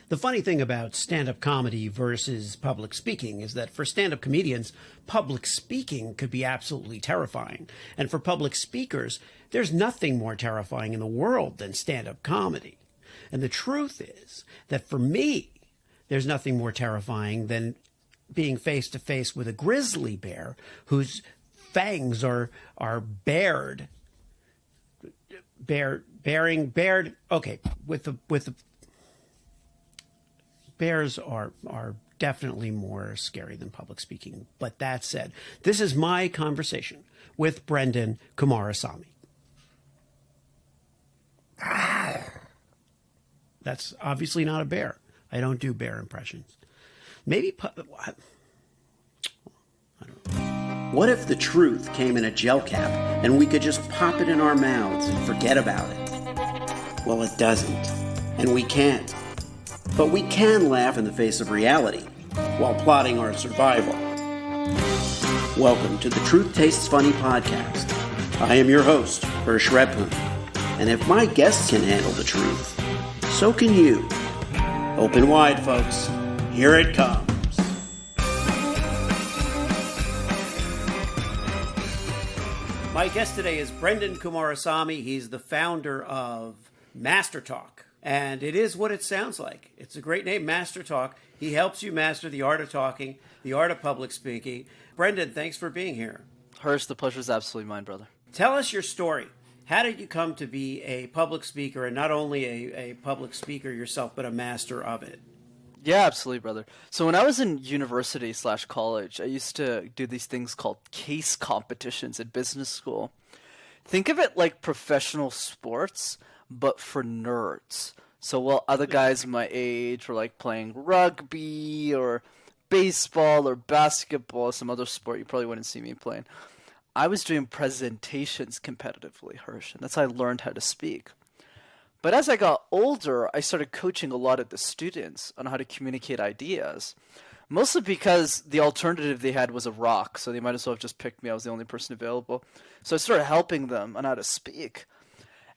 The funny thing about stand-up comedy versus public speaking is that for stand-up comedians, public speaking could be absolutely terrifying. And for public speakers, there's nothing more terrifying in the world than stand-up comedy. And the truth is that for me, there's nothing more terrifying than being face to face with a grizzly bear whose fangs are bared. Okay, with the bears are definitely more scary than public speaking. But that said, this is my conversation with Brenden Kumarasamy. That's obviously not a bear. I don't do bear impressions. Maybe I don't know. What if the truth came in a gel cap and we could just pop it in our mouths and forget about it? Well, it doesn't, and we can't. But we can laugh in the face of reality while plotting our survival. Welcome to the Truth Tastes Funny podcast. I am your host, Hersh Rephun, and if my guests can handle the truth, so can you. Open wide, folks. Here it comes. My guest today is Brenden Kumarasamy. He's the founder of MasterTalk. And it is what it sounds like. It's a great name, MasterTalk. He helps you master the art of talking, the art of public speaking. Brenden, thanks for being here. Hersh, the pleasure is absolutely mine, brother. Tell us your story. How did you come to be a public speaker, and not only a public speaker yourself, but a master of it? Yeah, absolutely, brother. So when I was in university/college, I used to do these things called case competitions at business school. Think of it like professional sports, but for nerds. So while other guys my age were like playing rugby or baseball or basketball, some other sport you probably wouldn't see me playing, I was doing presentations competitively, Hersh, and that's how I learned how to speak. But as I got older, I started coaching a lot of the students on how to communicate ideas, mostly because the alternative they had was a rock, so they might as well have just picked me. I was the only person available. So I started helping them on how to speak.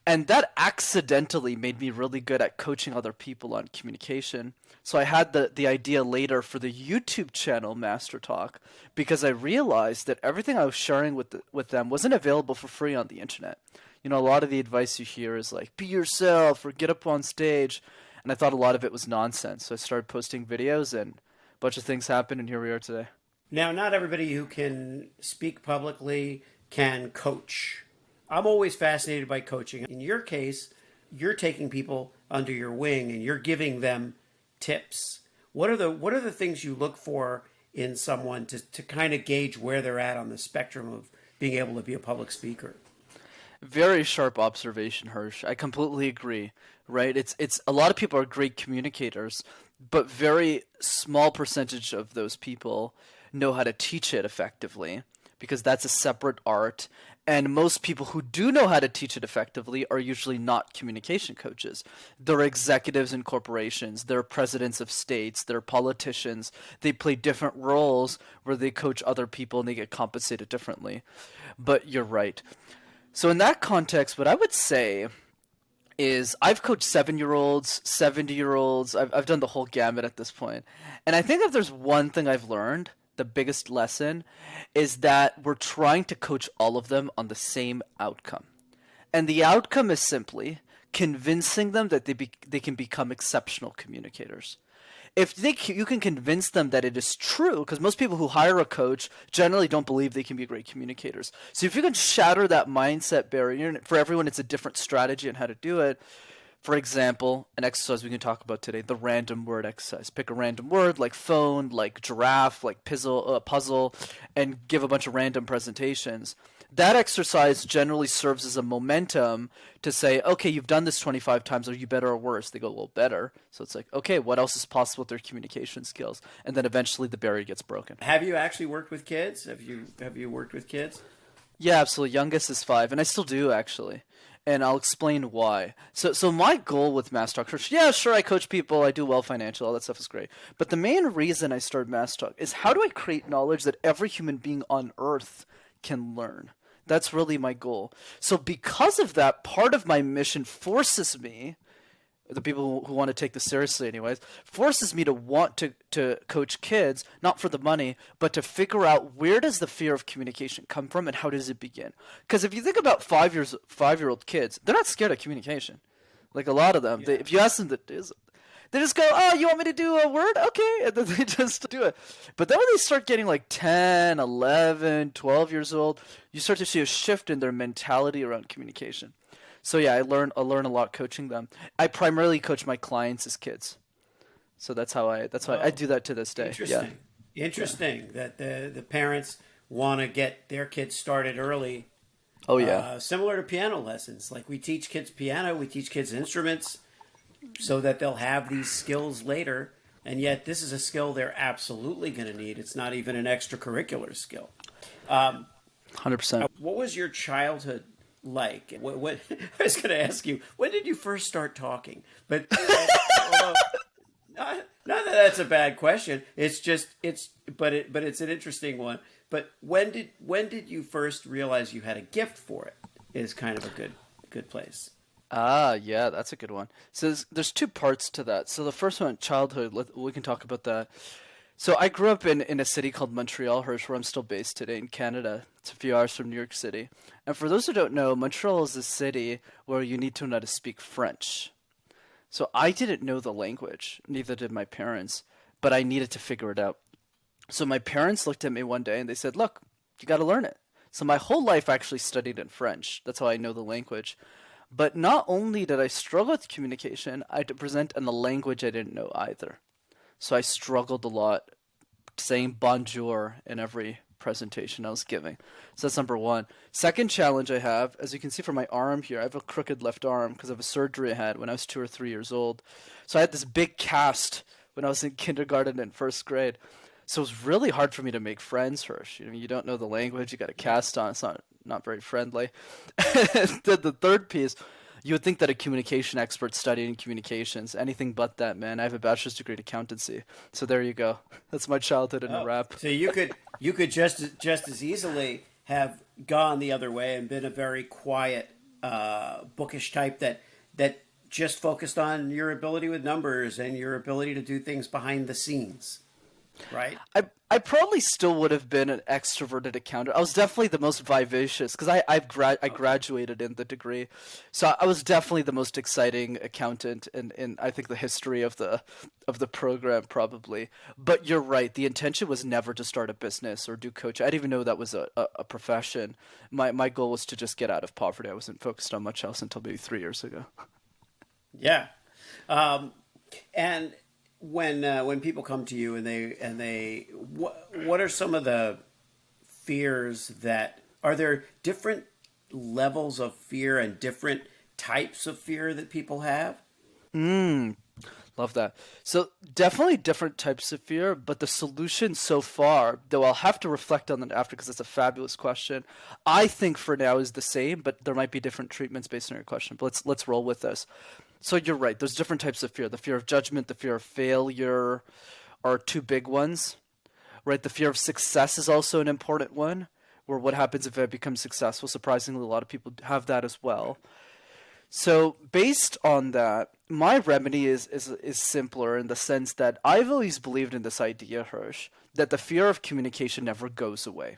And that accidentally made me really good at coaching other people on communication. So I had the idea later for the YouTube channel MasterTalk because I realized that everything I was sharing with them wasn't available for free on the internet. You know, a lot of the advice you hear is like, be yourself or get up on stage. And I thought a lot of it was nonsense. So I started posting videos and a bunch of things happened, and here we are today. Now, not everybody who can speak publicly can coach. I'm always fascinated by coaching. In your case, you're taking people under your wing and you're giving them tips. What are the things you look for in someone to kind of gauge where they're at on the spectrum of being able to be a public speaker? Very sharp observation, Hersh. I completely agree, right? It's a lot of people are great communicators, but very small percentage of those people know how to teach it effectively because that's a separate art. And most people who do know how to teach it effectively are usually not communication coaches. They're executives in corporations, they're presidents of states, they're politicians. They play different roles where they coach other people and they get compensated differently. But you're right. So in that context, what I would say is I've coached 7-year-olds, 70-year-olds. I've done the whole gamut at this point. And I think if there's one thing I've learned, the biggest lesson is that we're trying to coach all of them on the same outcome. And the outcome is simply convincing them that they can become exceptional communicators. If you can convince them that it is true, because most people who hire a coach generally don't believe they can be great communicators. So if you can shatter that mindset barrier, for everyone it's a different strategy on how to do it. For example, an exercise we can talk about today, the random word exercise. Pick a random word like phone, like giraffe, like puzzle, and give a bunch of random presentations. That exercise generally serves as a momentum to say, okay, you've done this 25 times. Are you better or worse? They go, well, better. So it's like, okay, what else is possible with their communication skills? And then eventually the barrier gets broken. Have you actually worked with kids? Have you worked with kids? Yeah, absolutely. Youngest is 5, and I still do actually. And I'll explain why. So my goal with MasterTalk, yeah, sure, I coach people, I do well financial, all that stuff is great. But the main reason I started MasterTalk is how do I create knowledge that every human being on earth can learn? That's really my goal. So because of that, part of my mission forces me, the people who want to take this seriously anyways, forces me to want to coach kids, not for the money, but to figure out where does the fear of communication come from and how does it begin? Because if you think about 5-year-old kids, they're not scared of communication. Like a lot of them, if you ask them they just go, oh, you want me to do a word? Okay. And then they just do it. But then when they start getting like 10, 11, 12 years old, you start to see a shift in their mentality around communication. So yeah, I learn a lot coaching them. I primarily coach my clients as kids. So that's how I do that to this day. Interesting. Yeah. Interesting that the parents want to get their kids started early. Oh yeah. Similar to piano lessons. Like we teach kids piano, we teach kids instruments so that they'll have these skills later. And yet this is a skill they're absolutely going to need. It's not even an extracurricular skill. 100%. What was your childhood like? What I was going to ask you, when did you first start talking? But although, not that that's a bad question. It's an interesting one. But when did you first realize you had a gift for it? Is kind of a good place. Yeah, that's a good one. So there's two parts to that. So the first one, childhood, we can talk about that. So I grew up in a city called Montreal, Hersh, where I'm still based today in Canada. It's a few hours from New York City. And for those who don't know, Montreal is a city where you need to know how to speak French. So I didn't know the language, neither did my parents, but I needed to figure it out. So my parents looked at me one day and they said, look, you got to learn it. So my whole life I actually studied in French. That's how I know the language. But not only did I struggle with communication, I had to present in a language I didn't know either. So I struggled a lot saying bonjour in every presentation I was giving. So that's number one. Second challenge I have, as you can see from my arm here, I have a crooked left arm because of a surgery I had when I was 2 or 3 years old. So I had this big cast when I was in kindergarten and first grade. So it was really hard for me to make friends, Hersh. You don't know the language, you got a cast on, it's not very friendly. The third piece, you would think that a communication expert studying communications, anything but that, man. I have a bachelor's degree in accountancy. So there you go. That's my childhood in a wrap. So you could just as easily have gone the other way and been a very quiet, bookish type that just focused on your ability with numbers and your ability to do things behind the scenes. Right. I probably still would have been an extroverted accountant. I was definitely the most vivacious because I graduated in the degree, so I was definitely the most exciting accountant in I think the history of the program probably. But you're right. The intention was never to start a business or do coaching. I didn't even know that was a profession. My goal was to just get out of poverty. I wasn't focused on much else until maybe 3 years ago. Yeah, and. When people come to you and they what are some of the fears that are there different levels of fear and different types of fear that people have? Love that. So definitely different types of fear, but the solution so far, though I'll have to reflect on that after because it's a fabulous question, I think for now is the same, but there might be different treatments based on your question. But let's roll with this. So you're right. There's different types of fear. The fear of judgment, the fear of failure are two big ones, right? The fear of success is also an important one, where what happens if I become successful? Surprisingly, a lot of people have that as well. So based on that, my remedy is simpler in the sense that I've always believed in this idea, Hersh, that the fear of communication never goes away.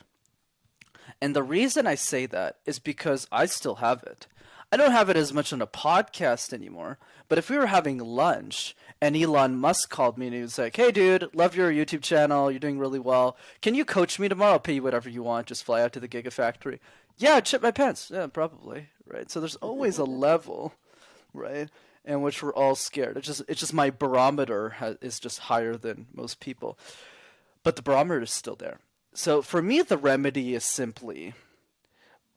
And the reason I say that is because I still have it. I don't have it as much on a podcast anymore, but if we were having lunch and Elon Musk called me and he was like, hey dude, love your YouTube channel, you're doing really well. Can you coach me tomorrow? I'll pay you whatever you want, just fly out to the Gigafactory. Yeah, I'd shit my pants. Yeah, probably, right? So there's always a level, right, in which we're all scared. It's just my barometer is just higher than most people. But the barometer is still there. So for me, the remedy is simply...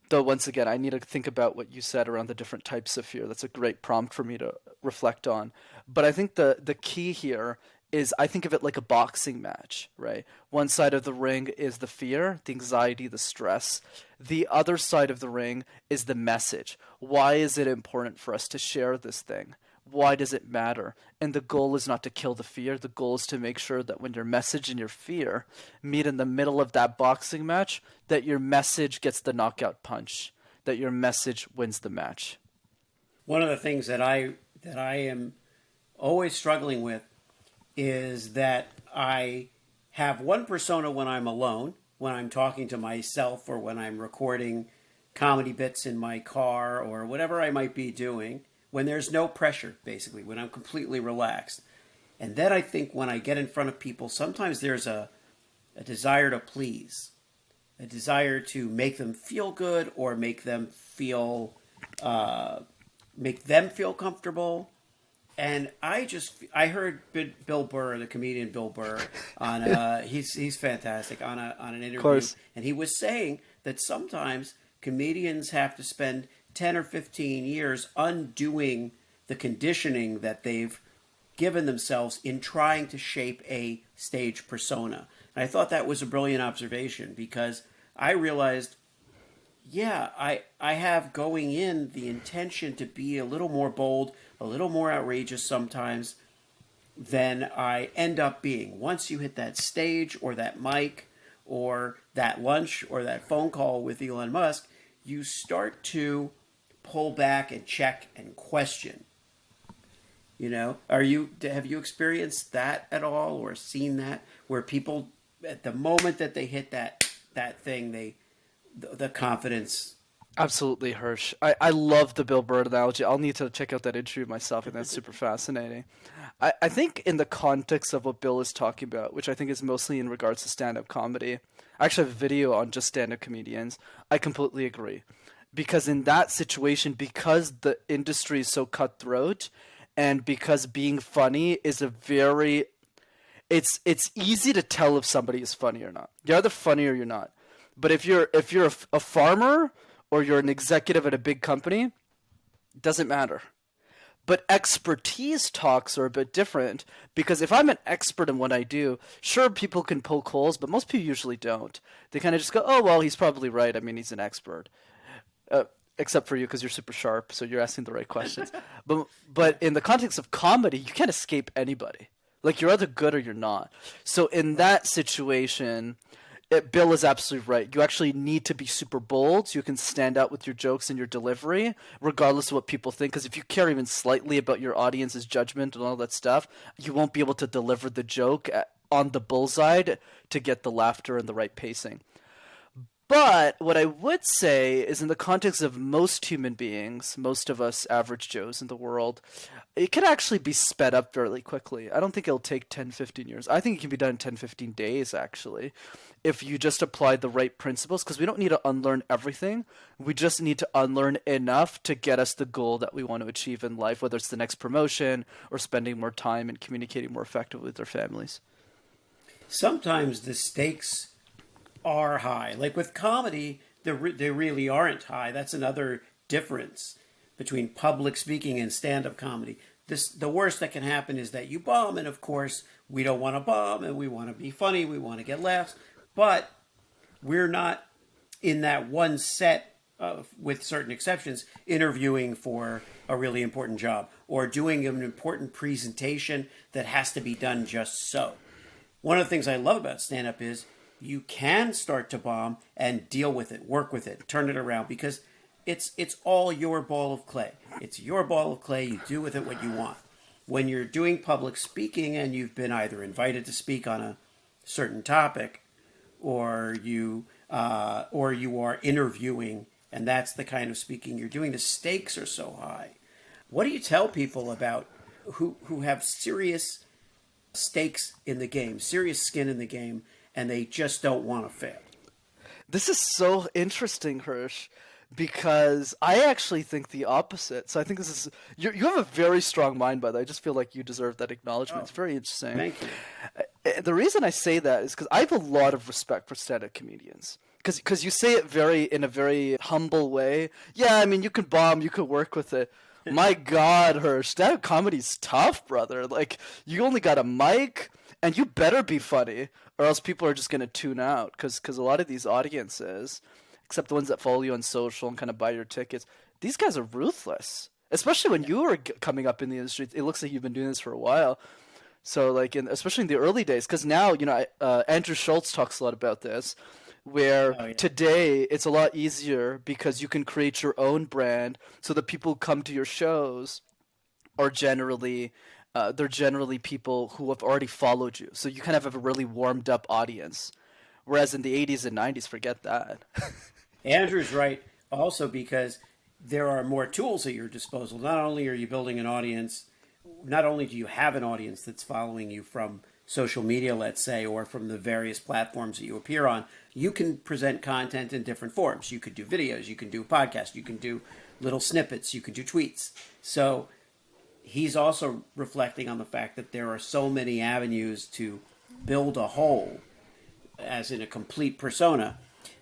Though, once again, I need to think about what you said around the different types of fear. That's a great prompt for me to reflect on. But I think the key here is I think of it like a boxing match, right? One side of the ring is the fear, the anxiety, the stress. The other side of the ring is the message. Why is it important for us to share this thing? Why does it matter? And the goal is not to kill the fear. The goal is to make sure that when your message and your fear meet in the middle of that boxing match, that your message gets the knockout punch, that your message wins the match. One of the things that I am always struggling with is that I have one persona when I'm alone, when I'm talking to myself, or when I'm recording comedy bits in my car, or whatever I might be doing, when there's no pressure, basically, when I'm completely relaxed. And then I think when I get in front of people, sometimes there's a desire to please, a desire to make them feel good or make them feel comfortable. And I heard Bill Burr, the comedian Bill Burr, on he's fantastic on an Of interview, course. and he was saying that sometimes comedians have to spend 10 or 15 years undoing the conditioning that they've given themselves in trying to shape a stage persona. And I thought that was a brilliant observation because I realized, yeah, I have going in the intention to be a little more bold, a little more outrageous sometimes than I end up being. Once you hit that stage or that mic or that lunch or that phone call with Elon Musk, you start to pull back and check and question. Have you experienced that at all or seen that where people at the moment that they hit that thing, the confidence. Absolutely, Hersh. I love the Bill Burr analogy. I'll need to check out that interview myself, and that's super fascinating. I think in the context of what Bill is talking about, which I think is mostly in regards to stand-up comedy, I actually have a video on just stand-up comedians. I completely agree. Because in that situation, because the industry is so cutthroat, and because being funny is it's easy to tell if somebody is funny or not. You're either funny or you're not. But if you're a farmer or you're an executive at a big company, it doesn't matter. But expertise talks are a bit different because if I'm an expert in what I do, sure, people can poke holes, but most people usually don't. They kind of just go, oh, well, he's probably right. I mean, he's an expert. Except for you because you're super sharp, so you're asking the right questions. But in the context of comedy, you can't escape anybody. Like, you're either good or you're not. So in that situation, Bill is absolutely right. You actually need to be super bold so you can stand out with your jokes and your delivery, regardless of what people think. Because if you care even slightly about your audience's judgment and all that stuff, you won't be able to deliver the joke on the bullseye to get the laughter and the right pacing. But what I would say is in the context of most human beings, most of us average Joes in the world, it can actually be sped up fairly quickly. I don't think it'll take 10, 15 years. I think it can be done in 10, 15 days, actually, if you just apply the right principles, because we don't need to unlearn everything. We just need to unlearn enough to get us the goal that we want to achieve in life, whether it's the next promotion or spending more time and communicating more effectively with our families. Sometimes the stakes are high. Like with comedy, they really aren't high. That's another difference between public speaking and stand-up comedy. The worst that can happen is that you bomb, and of course, we don't want to bomb, and we want to be funny, we want to get laughs, but we're not in that one set, with certain exceptions, interviewing for a really important job or doing an important presentation that has to be done just so. One of the things I love about stand-up is you can start to bomb and deal with it, work with it, turn it around, because it's all your ball of clay. It's your ball of clay. You do with it what you want. When you're doing public speaking and you've been either invited to speak on a certain topic, or you are interviewing, and that's the kind of speaking you're doing, the stakes are so high. What do you tell people about who have serious stakes in the game, serious skin in the game, and they just don't want to fail? This is so interesting, Hersh, because I actually think the opposite. So I think this is you have a very strong mind, by the way. I just feel like you deserve that acknowledgement. It's very interesting. Thank you. The reason I say that is because I have a lot of respect for stand-up comedians. Because you say it in a very humble way. Yeah, I mean, you can bomb, you can work with it. My God, Hersh, stand-up comedy's tough, brother. Like, you only got a mic, and you better be funny, or else people are just going to tune out. Because a lot of these audiences, except the ones that follow you on social and kind of buy your tickets, these guys are ruthless. Especially when you were coming up in the industry. It looks like you've been doing this for a while. So, like, especially in the early days, because now, Andrew Schultz talks a lot about this, where today it's a lot easier because you can create your own brand, so the people who come to your shows are generally they're generally people who have already followed you. So you kind of have a really warmed up audience. Whereas in the 80s and 90s, forget that. Andrew's right also because there are more tools at your disposal. Not only are you building an audience, not only do you have an audience that's following you from social media, let's say, or from the various platforms that you appear on, you can present content in different forms. You could do videos, you can do podcasts, you can do little snippets, you can do tweets. So he's also reflecting on the fact that there are so many avenues to build a whole, as in a complete persona,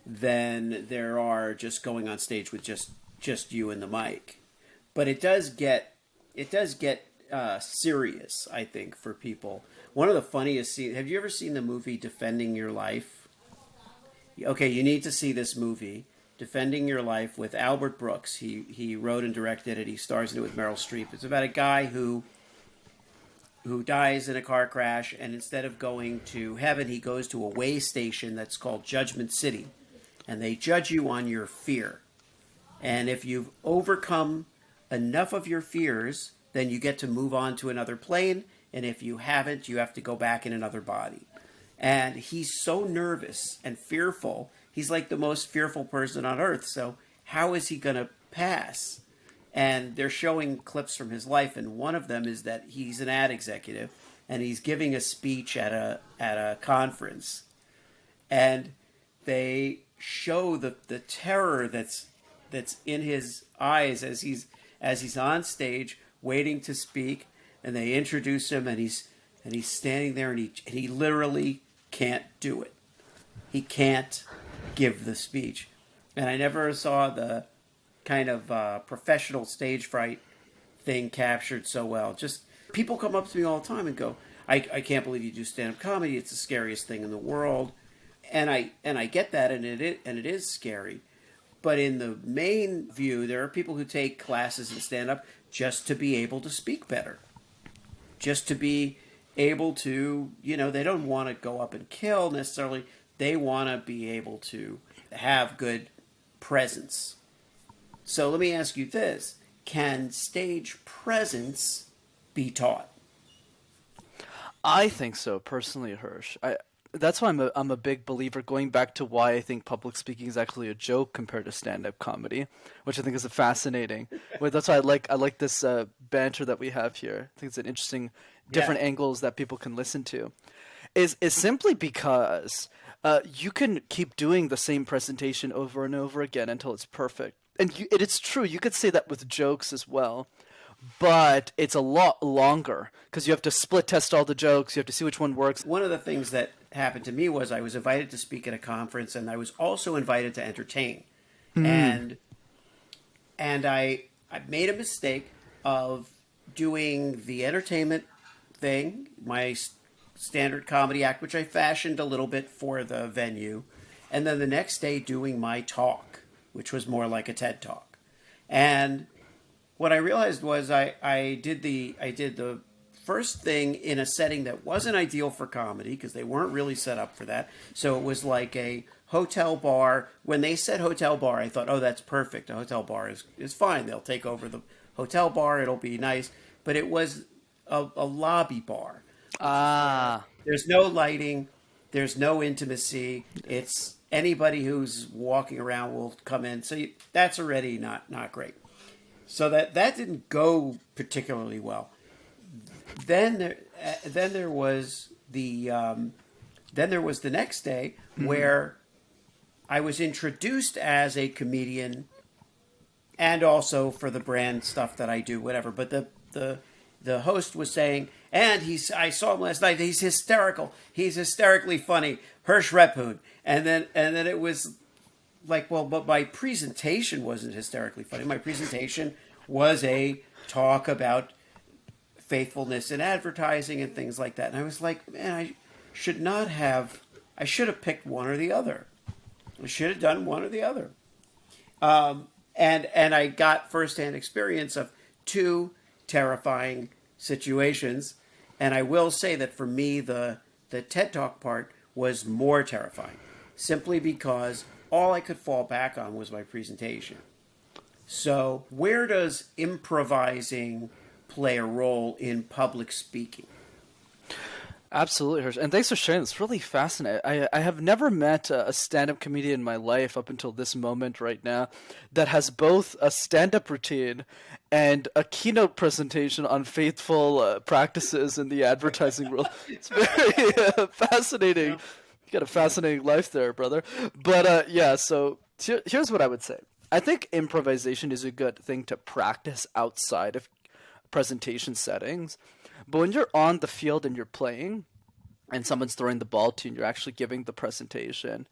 than there are just going on stage with just you and the mic. But it does get serious, I think, for people. One of the funniest scenes. Have you ever seen the movie Defending Your Life? Okay, you need to see this movie, Defending Your Life, with Albert Brooks. He wrote and directed it. He stars in it with Meryl Streep. It's about a guy who dies in a car crash, and instead of going to heaven, he goes to a way station that's called Judgment City, and they judge you on your fear. And if you've overcome enough of your fears, then you get to move on to another plane, and if you haven't, you have to go back in another body. And he's so nervous and fearful. He's like the most fearful person on earth. So how is he going to pass? And they're showing clips from his life, and one of them is that he's an ad executive, and he's giving a speech at a conference, and they show the terror that's in his eyes as he's on stage waiting to speak, and they introduce him, and he's standing there, and he literally can't do it. He can't give the speech, and I never saw the kind of professional stage fright thing captured so well. Just people come up to me all the time and go, I can't believe you do stand-up comedy. It's the scariest thing in the world. And I get that, and it is scary. But in the main view, there are people who take classes in stand-up just to be able to speak better. Just to be able to, they don't want to go up and kill necessarily. They want to be able to have good presence. So let me ask you this. Can stage presence be taught? I think so, personally, Hersh. That's why I'm a big believer, going back to why I think public speaking is actually a joke compared to stand-up comedy, which I think is fascinating. That's why I like this banter that we have here. I think it's an interesting, different angles that people can listen to. Is simply because you can keep doing the same presentation over and over again until it's perfect. And it's true, you could say that with jokes as well, but it's a lot longer because you have to split test all the jokes, you have to see which one works. One of the things that happened to me was I was invited to speak at a conference, and I was also invited to entertain. And I made a mistake of doing the entertainment thing, my standard comedy act, which I fashioned a little bit for the venue, and then the next day doing my talk, which was more like a TED Talk. And what I realized was I did the first thing in a setting that wasn't ideal for comedy because they weren't really set up for that. So it was like a hotel bar. When they said hotel bar, I thought, oh, that's perfect. A hotel bar is fine. They'll take over the hotel bar. It'll be nice. But it was a lobby bar. There's no lighting. There's no intimacy. It's anybody who's walking around will come in. So that's already not great. So that didn't go particularly well. Then there was the next day where I was introduced as a comedian, and also for the brand stuff that I do, whatever. But the host was saying, and I saw him last night. He's hysterical. He's hysterically funny. Hersh Rephun. And then it was like, well, but my presentation wasn't hysterically funny. My presentation was a talk about faithfulness in advertising and things like that. And I was like, man, I should have picked one or the other. I should have done one or the other. And I got firsthand experience of two terrifying situations. And I will say that for me, the TED Talk part was more terrifying, simply because all I could fall back on was my presentation. So where does improvising play a role in public speaking? Absolutely, Hersh. And thanks for sharing this. Really fascinating. I have never met a stand-up comedian in my life up until this moment right now that has both a stand-up routine and a keynote presentation on faithful practices in the advertising world. It's very fascinating. Yeah. You got a fascinating life there, brother. But yeah, so here's what I would say. I think improvisation is a good thing to practice outside of presentation settings. But when you're on the field and you're playing, and someone's throwing the ball to you and you're actually giving the presentation,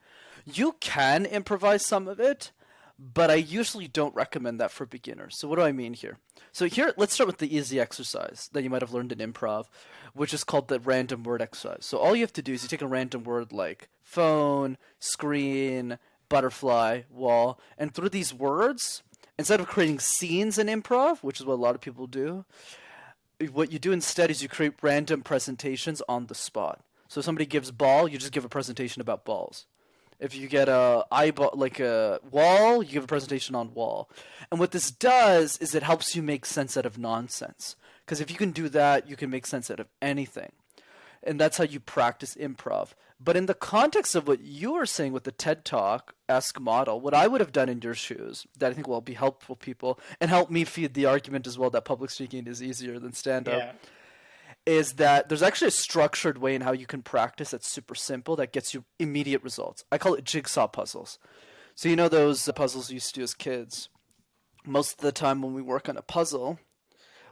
you can improvise some of it, but I usually don't recommend that for beginners. So what do I mean here? So here, let's start with the easy exercise that you might have learned in improv, which is called the random word exercise. So all you have to do is you take a random word like phone, screen, butterfly, wall, and through these words, instead of creating scenes in improv, which is what a lot of people do, what you do instead is you create random presentations on the spot. So if somebody gives ball, you just give a presentation about balls. If you get a eyeball, like a wall, you give a presentation on wall. And what this does is it helps you make sense out of nonsense. Because if you can do that, you can make sense out of anything. And that's how you practice improv. But in the context of what you were saying with the TED Talk-esque model, what I would have done in your shoes that I think will be helpful people and help me feed the argument as well that public speaking is easier than stand-up, is that there's actually a structured way in how you can practice that's super simple that gets you immediate results. I call it jigsaw puzzles. So you know those puzzles we used to do as kids? Most of the time when we work on a puzzle,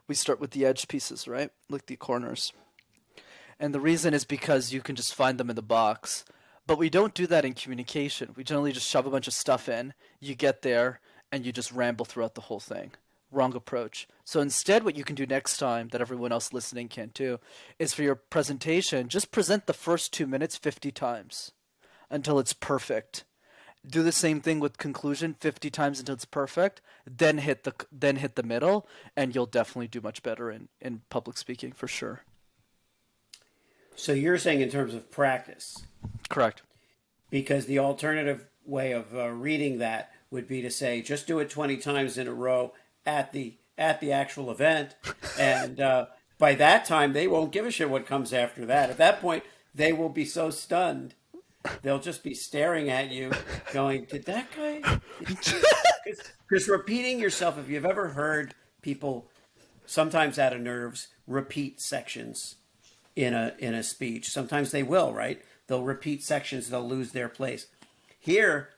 we start with the edge pieces, right? Like the corners. And the reason is because you can just find them in the box. But we don't do that in communication. We generally just shove a bunch of stuff in, you get there, and you just ramble throughout the whole thing. Wrong approach. So instead, what you can do next time that everyone else listening can't do is for your presentation, just present the first 2 minutes 50 times until it's perfect. Do the same thing with conclusion 50 times until it's perfect, then hit the middle, and you'll definitely do much better in public speaking for sure. So you're saying in terms of practice. Correct. Because the alternative way of reading that would be to say, just do it 20 times in a row at the actual event. And by that time, they won't give a shit what comes after that. At that point, they will be so stunned. They'll just be staring at you going, did that guy? Because repeating yourself, if you've ever heard people, sometimes out of nerves, repeat sections in a speech. Sometimes they will, right? They'll repeat sections, they'll lose their place. Here,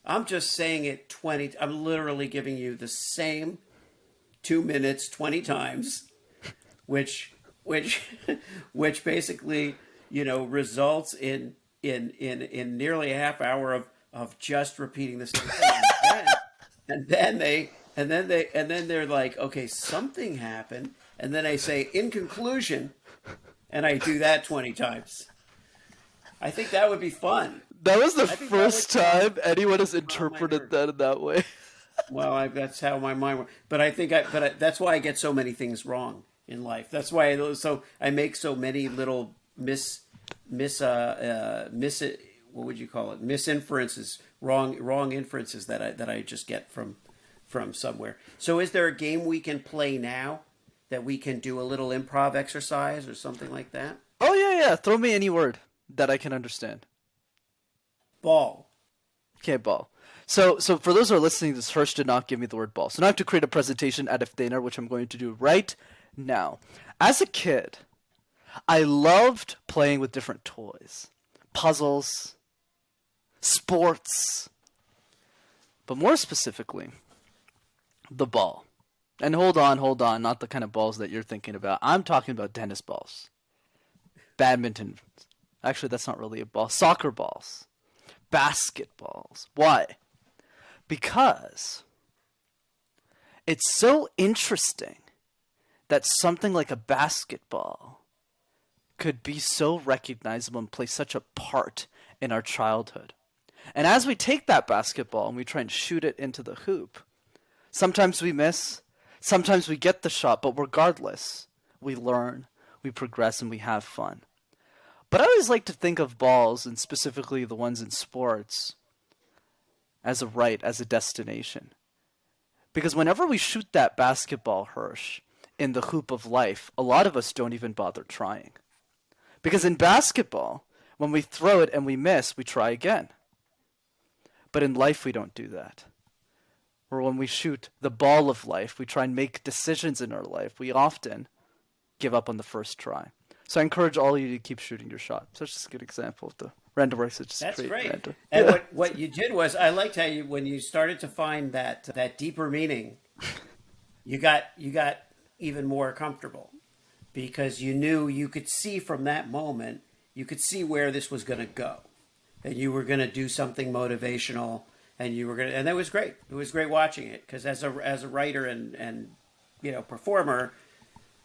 I'm just saying it 20, I'm literally giving you the same 2 minutes 20 times, which basically, results in nearly a half hour of just repeating the same thing. And then they're like, okay, something happened. And then I say, in conclusion, and I do that 20 times. I think that would be fun. That was the first time anyone has interpreted that in that way. Well, that's how my mind works. But that's why I get so many things wrong in life. That's why I make so many little what would you call it? Misinferences, wrong inferences that I just get from somewhere. So is there a game we can play now that we can do a little improv exercise or something like that? Oh yeah. Throw me any word that I can understand. Ball. Okay, ball. So for those who are listening, this Hersh did not give me the word ball. So now I have to create a presentation out of thin air, which I'm going to do right now. As a kid, I loved playing with different toys, puzzles, sports, but more specifically, the ball. And hold on, not the kind of balls that you're thinking about. I'm talking about tennis balls, badminton. Actually, that's not really a ball. Soccer balls, basketballs. Why? Because it's so interesting that something like a basketball could be so recognizable and play such a part in our childhood. And as we take that basketball and we try and shoot it into the hoop, sometimes we miss, sometimes we get the shot, but regardless, we learn, we progress, and we have fun. But I always like to think of balls, and specifically the ones in sports, as a destination. Because whenever we shoot that basketball, Hersh, in the hoop of life, a lot of us don't even bother trying. Because in basketball, when we throw it and we miss, we try again. But in life, we don't do that. Or when we shoot the ball of life, we try and make decisions in our life. We often give up on the first try. So I encourage all of you to keep shooting your shot. So it's just a good example of the random works. That's great. And what you did was, I liked how when you started to find that deeper meaning, you got even more comfortable, because you knew, you could see from that moment, you could see where this was going to go, and you were going to do something motivational, and that was great. It was great watching it, because as a writer and performer,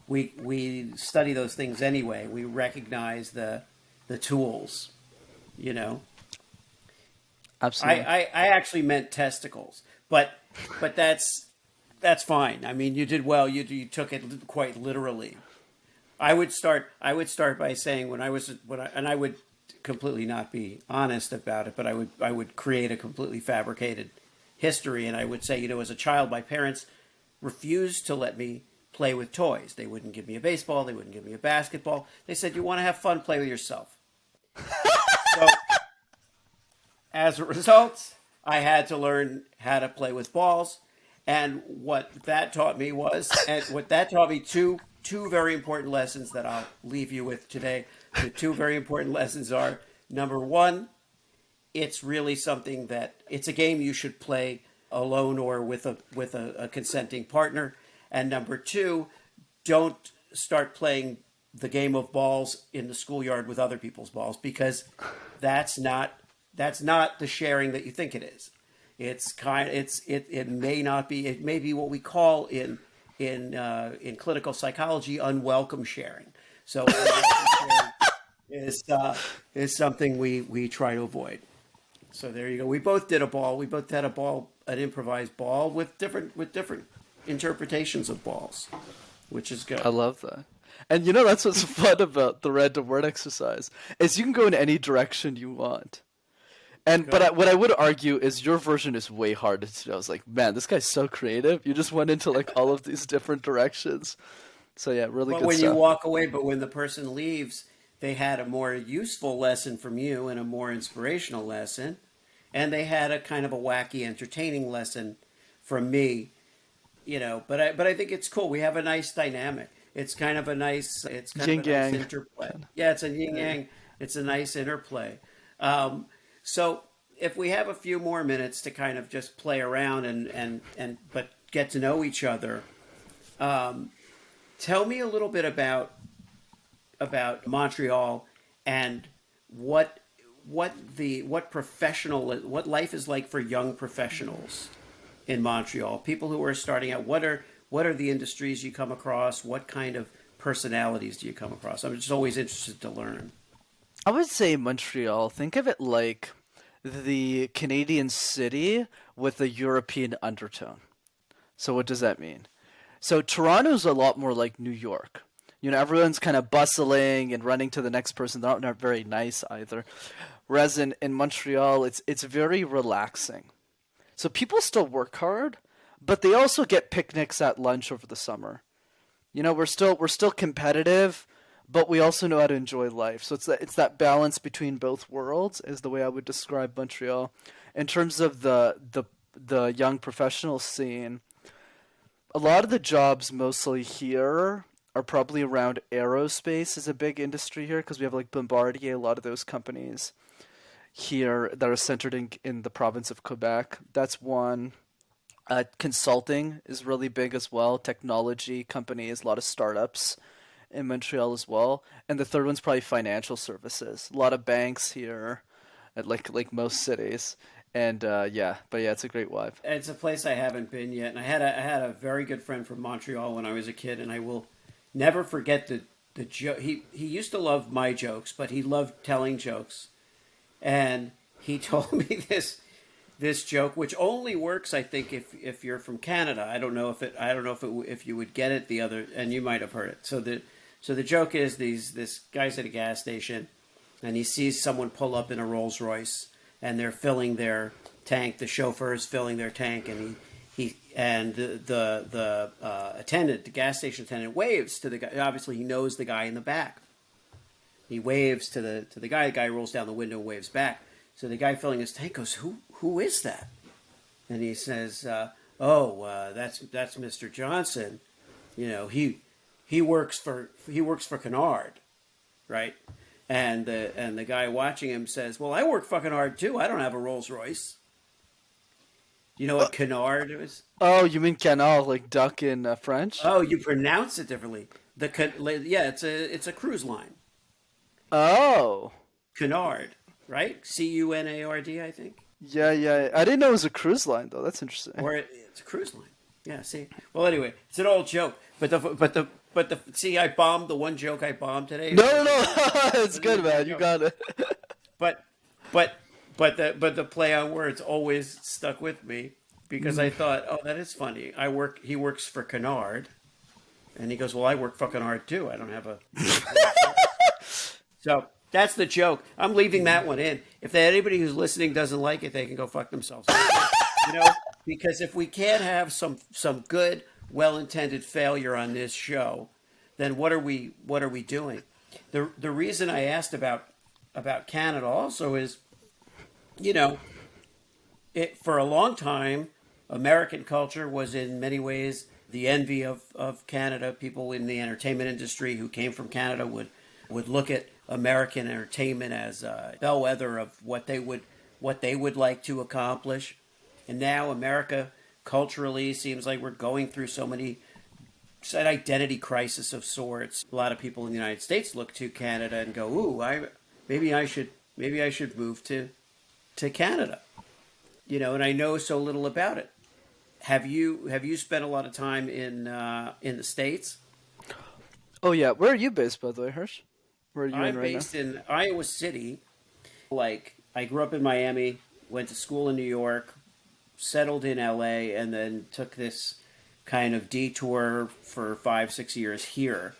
we study those things anyway. We recognize the tools, Absolutely. I actually meant testicles, but that's fine. I mean, you did well. You took it quite literally. I would start by saying I would completely not be honest about it, but I would create a completely fabricated history, and I would say, as a child, my parents refused to let me play with toys. They wouldn't give me a baseball. They wouldn't give me a basketball. They said, "You want to have fun, play with yourself." So, as a result, I had to learn how to play with balls, and what that taught me two very important lessons that I'll leave you with today. The two very important lessons are: number one, it's really something it's a game you should play alone or with a consenting partner. And number two, don't start playing the game of balls in the schoolyard with other people's balls, because that's not the sharing that you think it is. It may not be. It may be what we call in clinical psychology unwelcome sharing. So is something we try to avoid. So there you go. We both did a ball. We both had an improvised ball with different interpretations of balls, which is good. I love that. And that's what's fun about the random word exercise, is you can go in any direction you want. But what I would argue is your version is way harder to do. I was like, man, this guy's so creative. You just went into all of these different directions. So yeah, really good stuff. But when you walk away, when the person leaves, they had a more useful lesson from you and a more inspirational lesson, and they had a kind of a wacky, entertaining lesson from me. But I think it's cool. We have a nice dynamic. It's kind of a nice interplay. Yeah, it's a yin yang. It's a nice interplay. So if we have a few more minutes to kind of just play around but get to know each other, tell me a little bit about Montreal and what life is like for young professionals in Montreal. People who are starting out. What are the industries you come across? What kind of personalities do you come across? I'm just always interested to learn. I would say Montreal, think of it like the Canadian city with a European undertone. So what does that mean? So Toronto's a lot more like New York. Everyone's kind of bustling and running to the next person. They're not very nice either. Whereas in Montreal, it's very relaxing. So people still work hard, but they also get picnics at lunch over the summer. We're still competitive, but we also know how to enjoy life. So it's that balance between both worlds is the way I would describe Montreal. In terms of the young professional scene, a lot of the jobs mostly here are probably around aerospace is a big industry here, because we have Bombardier, a lot of those companies here that are centered in the province of Quebec. That's one. Consulting is really big as well. Technology companies, a lot of startups in Montreal as well. And the third one's probably financial services. A lot of banks here, at like most cities. And it's a great vibe. It's a place I haven't been yet. And I had a very good friend from Montreal when I was a kid, and I will never forget the joke. He used to love my jokes, but he loved telling jokes. And he told me this joke, which only works, I think, if you're from Canada. I don't know if you would get it. And you might have heard it. So the joke is this guy's at a gas station, and he sees someone pull up in a Rolls Royce, and they're filling their tank. The chauffeur is filling their tank, and The attendant, the gas station attendant, waves to the guy. Obviously, he knows the guy in the back. He waves to the guy. The guy rolls down the window and waves back. So the guy filling his tank goes, "Who is that?" And he says, "That's Mr. Johnson. You know, he works for Kennard, right?" And the guy watching him says, "Well, I work fucking hard too. I don't have a Rolls Royce." You know what Kennard is? Oh, you mean canal, like duck in French? Oh, you pronounce it differently. It's a cruise line. Oh. Kennard, right? Cunard, I think. Yeah. I didn't know it was a cruise line though. That's interesting. Or it's a cruise line. Yeah. See. Well, anyway, it's an old joke. But see, I bombed the one joke I bombed today. No. It's good, man. You got it. But the play on words always stuck with me because I thought, oh, that is funny. He works for Kennard, and he goes, well, I work fucking hard too. I don't have a. So that's the joke. I'm leaving that one in. If anybody who's listening doesn't like it, they can go fuck themselves. Because if we can't have some good, well-intended failure on this show, then what are we doing? The reason I asked about Canada also is, for a long time, American culture was in many ways the envy of Canada. People in the entertainment industry who came from Canada would look at American entertainment as a bellwether of what they would like to accomplish. And now America culturally seems like we're going through an identity crisis of sorts. A lot of people in the United States look to Canada and go, "Ooh, maybe I should move to Canada." And I know so little about it. Have you spent a lot of time in the States? Oh yeah, where are you based, by the way, Hersh? Where are you I'm right based now? in Iowa City. I grew up in Miami, went to school in New York, settled in LA, and then took this kind of detour for 5-6 years here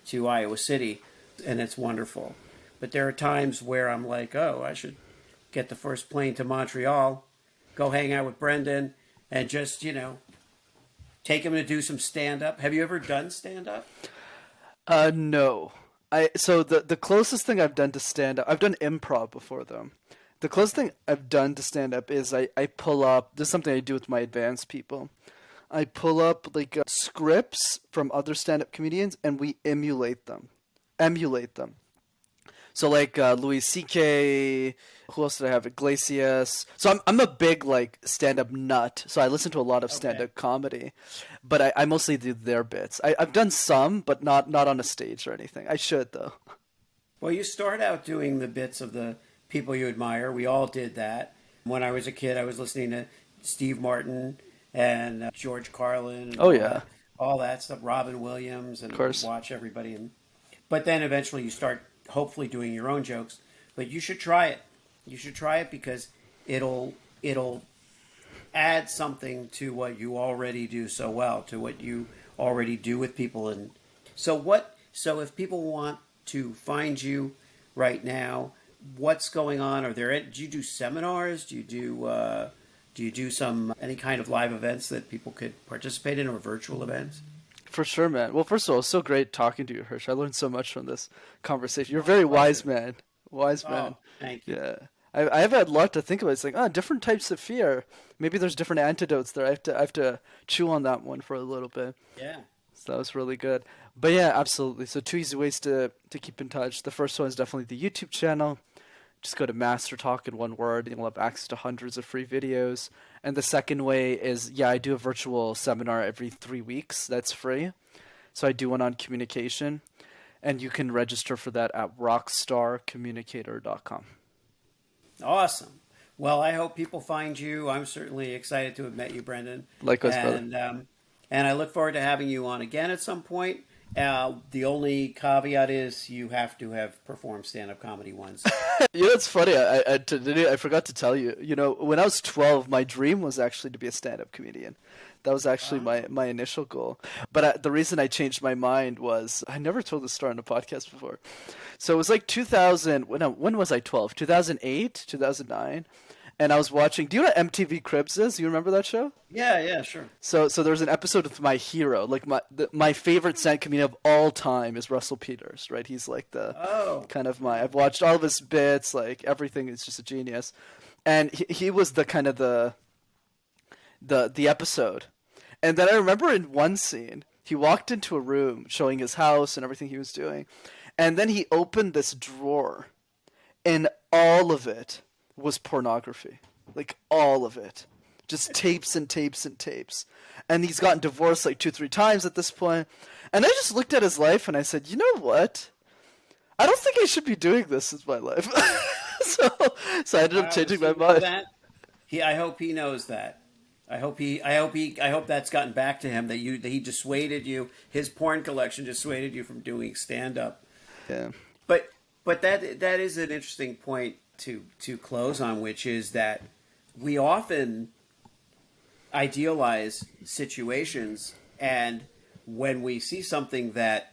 to Iowa City, and it's wonderful. But there are times where I'm like, oh, I should get the first plane to Montreal, go hang out with Brenden, and just, take him to do some stand-up. Have you ever done stand-up? No. So the closest thing I've done to stand up, I've done improv before though. The closest thing I've done to stand up is I pull up. This is something I do with my advanced people. I pull up scripts from other stand up comedians and we emulate them. So Louis C.K., who else did I have? Iglesias. So I'm a big stand-up nut. So I listen to a lot of stand-up comedy, but I mostly do their bits. I've done some, but not on a stage or anything. I should though. Well, you start out doing the bits of the people you admire. We all did that. When I was a kid, I was listening to Steve Martin and George Carlin. And all that stuff. Robin Williams, and of course, watch everybody. But then eventually you start hopefully doing your own jokes. But you should try it. You should try it because it'll add something to what you already do so well, to what you already do with people. And so if people want to find you right now, what's going on? Do you do seminars? Do you do any kind of live events that people could participate in, or virtual events? For sure, man. Well, first of all, it's so great talking to you, Hersh. I learned so much from this conversation. You're a very wise man. Thank you. Yeah. I've had a lot to think about. It's like, different types of fear. Maybe there's different antidotes there. I have to chew on that one for a little bit. Yeah. So that was really good. But yeah, absolutely. So 2 easy ways to keep in touch. The first one is definitely the YouTube channel. Just go to MasterTalk in one word. You'll have access to hundreds of free videos. And the second way is, I do a virtual seminar every 3 weeks. That's free. So I do one on communication. And you can register for that at rockstarcommunicator.com. Awesome. Well, I hope people find you. I'm certainly excited to have met you, Brenden. Likewise, brother. And I look forward to having you on again at some point. The only caveat is you have to have performed stand-up comedy once. It's funny. I forgot to tell you. When I was 12, my dream was actually to be a stand-up comedian. That was actually my initial goal. But the reason I changed my mind was I never told this story on a podcast before. So it was 2000. When was I 12? 2008, 2009. and I was watching. Do you know what MTV Cribs is? You remember that show? Yeah, sure. So there's an episode with my hero, like my favorite stand comedian of all time is Russell Peters, right? He's like the kind of I've watched all of his bits, like everything is just a genius, and he was the kind of the episode, and then I remember in one scene he walked into a room showing his house and everything he was doing, and then he opened this drawer, and all of it was pornography, like all of it, just tapes and tapes and tapes. And he's gotten divorced like 2-3 times at this point. And I just looked at his life and I said, you know what? I don't think I should be doing this with my life. so I ended up changing my mind. I hope he knows that. I hope that's gotten back to him, that he dissuaded you. His porn collection dissuaded you from doing stand up. Yeah. But that is an interesting point to close on, which is that we often idealize situations, and when we see something that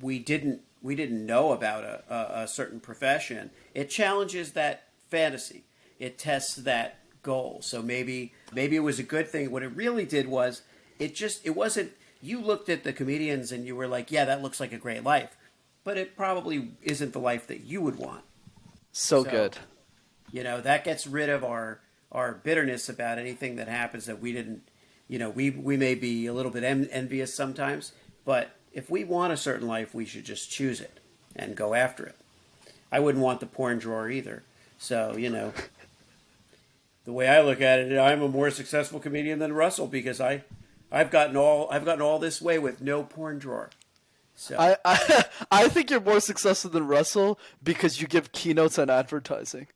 we didn't know about a certain profession, it challenges that fantasy. It tests that goal. So maybe it was a good thing. What it really did was it wasn't, you looked at the comedians and you were like, yeah, that looks like a great life, but it probably isn't the life that you would want. So good. That gets rid of our bitterness about anything that happens that we didn't, we may be a little bit envious sometimes, but if we want a certain life, we should just choose it and go after it. I wouldn't want the porn drawer either. So, the way I look at it, I'm a more successful comedian than Russell because I've gotten all this way with no porn drawer. So I think you're more successful than Russell because you give keynotes on advertising.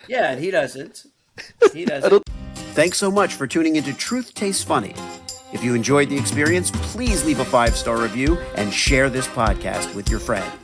Yeah, and he doesn't. Thanks so much for tuning into Truth Tastes Funny. If you enjoyed the experience, please leave a 5-star review and share this podcast with your friends.